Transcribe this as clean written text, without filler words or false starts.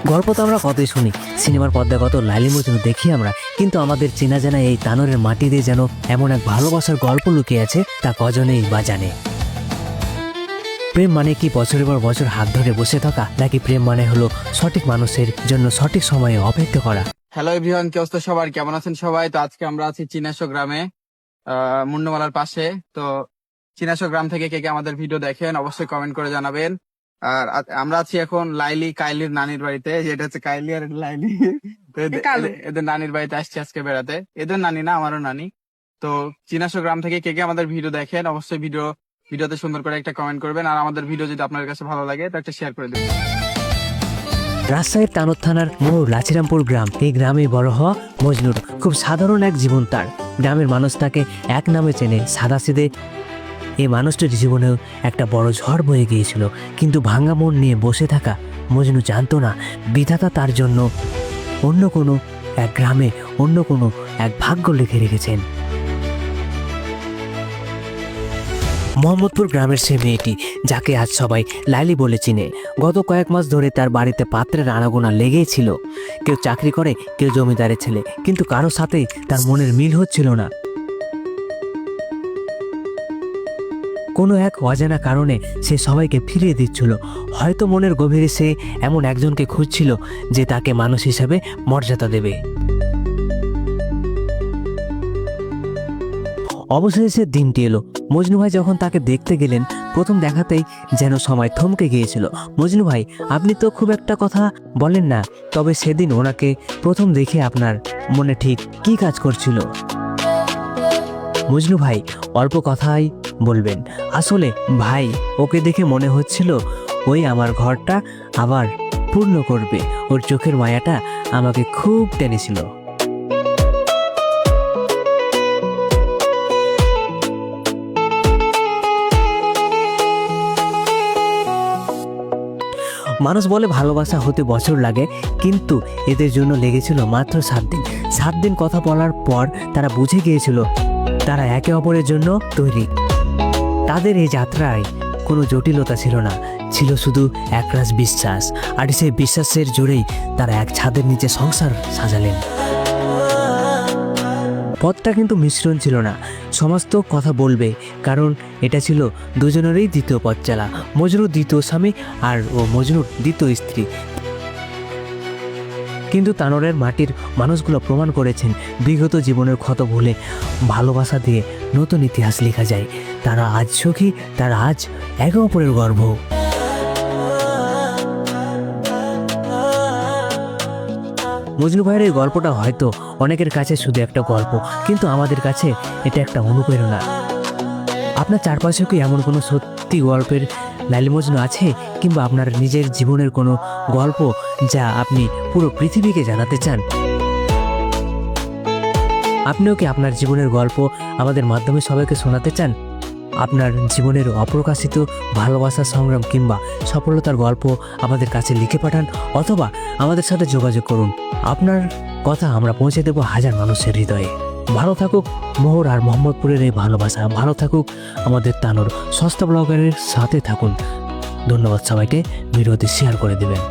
গল্প তো আমরা কতই শুনি, সিনেমার পর্দায় কত লাইলি মজনু দেখি আমরা, কিন্তু আমাদের চেনা জানা এই তানোরের মাটিতে যেন এমন এক ভালোবাসার গল্প লুকিয়ে আছে, তা কজনেই বা জানে। প্রেম মানে কি বছরের পর বছর হাত ধরে বসে থাকা, নাকি প্রেম মানে হলো সঠিক মানুষের জন্য সঠিক সময়ে অপেক্ষা করা? হ্যালো এভরিওয়ান, কি অবস্থা সবার? কেমন আছেন সবাই? তো আজকে আমরা আছি চিনাশো গ্রামে, মুন্ডমালার পাশে। তো চিনাশো গ্রাম থেকে কে কে আমাদের ভিডিও দেখেন অবশ্যই কমেন্ট করে জানাবেন। আর আমরা আছি এখন কাইলির নানির বাড়িতে, যেটা হচ্ছে কাইলি আর লাইলি। তো এদের নানির বাড়িতে আসছি আজকে বেড়াতে। এদের নানি না, আমারও নানি। তো চিনাশো গ্রাম থেকে কে কে আমাদের ভিডিও দেখেন অবশ্যই ভিডিওতে সুন্দর করে একটা কমেন্ট করবেন। আর আমাদের ভিডিও যদি আপনার কাছে ভালো লাগে তো একটা শেয়ার করে দেবেন। রাজশাহীর তানোর থানার মোড় লাচিরামপুর গ্রাম, এই গ্রামে বড় হওয়া মজনুর। খুব সাধারণ এক জীবন তার। গ্রামের মানুষ তাকে এক নামে চেনে, সাদাসিধে। এই মানুষটির জীবনেও একটা বড় ঝড় বয়ে গিয়েছিল, কিন্তু ভাঙা মন নিয়ে বসে থাকা মজনু জানতো না বিধাতা তার জন্য অন্য কোনো এক গ্রামে অন্য কোনো এক ভাগ্য লিখে রেখেছেন। মোহাম্মদপুর গ্রামের সে মেয়েটি যাকে আজ সবাই লাইলি বলে চিনে। গত কয়েক মাস ধরে তার বাড়িতে পাত্রের আনাগোনা লেগেই ছিল। কেউ চাকরি করে, কেউ জমিদারের ছেলে, কিন্তু কারো সাথেই তার মনের মিল হচ্ছিল না। কোনো এক অজানা কারণে সে সবাইকে ফিরিয়ে দিচ্ছিল। হয়তো মনের গভীরে সে এমন একজনকে খুঁজছিল যে তাকে মানুষ হিসাবে মর্যাদা দেবে। অবশেষে দিনটি এলো। মজনু ভাই যখন তাকে দেখতে গেলেন, প্রথম দেখাতেই যেন সময় থমকে গিয়েছিল। মজনু ভাই, আপনি তো খুব একটা কথা বলেন না, তবে সেদিন ওনাকে প্রথম দেখে আপনার মনে ঠিক কি কাজ করছিল? মজনু ভাই, অল্প কথাই বলবেন। আসলে ভাই, ওকে দেখে মনে হচ্ছিল ওই আমার ঘরটা আবার পূর্ণ করবে। ওর চোখের মায়াটা আমাকে খুব টেনেছিল। মানুষ বলে ভালোবাসা হতে বছর লাগে, কিন্তু এদের জন্য লেগেছিল মাত্র 7 দিন। 7 দিন কথা বলার পর তারা বুঝে গিয়েছিল তারা একে অপরের জন্য তৈরি। তাদের এই যাত্রায় কোনো জটিলতা ছিল না, ছিল শুধু একরাশ বিশ্বাস। আর সেই বিশ্বাসের জোরেই তারা এক ছাদের নিচে সংসার সাজালেন। পথটা কিন্তু মিশ্রণ ছিল না। সমাজ তো কথা বলবে, কারণ এটা ছিল দুজনেরই দ্বিতীয় পথ চলা। মজনুর দ্বিতীয় স্বামী আর ও মজনুর দ্বিতীয় স্ত্রী। কিন্তু তানোরের মাটির মানুষগুলো প্রমাণ করেছেন বিগত জীবনের ক্ষত ভুলে ভালোবাসা দিয়ে নতুন ইতিহাস লেখা যায়। তারা আজ সুখী, তারা আজ একে অপরের গর্ব। মজনু ভাইয়ের এই গল্পটা হয়তো অনেকের কাছে শুধু একটা গল্প, কিন্তু আমাদের কাছে এটা একটা অনুপ্রেরণা। আপনার চারপাশে কি এমন কোনো সত্যি গল্পের লাইলি মজনু আছে, কিংবা আপনার নিজের জীবনের কোনো গল্প যা আপনি পুরো পৃথিবীকে জানাতে চান? আপনিও কি আপনার জীবনের গল্প আমাদের মাধ্যমে সবাইকে শোনাতে চান? আপনার জীবনের অপ্রকাশিত ভালোবাসার সংগ্রাম কিংবা সফলতার গল্প আমাদের কাছে লিখে পাঠান, অথবা আমাদের সাথে যোগাযোগ করুন। আপনার কথা আমরা পৌঁছে দেব হাজার মানুষের হৃদয়ে। ভালো থাকুক মোহর আর মোহাম্মদপুরের এই ভালোবাসা, ভালো থাকুক আমাদের তানোর। সস্তা ব্লগারের সাথে থাকুন। ধন্যবাদ সবাইকে, ভিডিওটি শেয়ার করে দেবেন।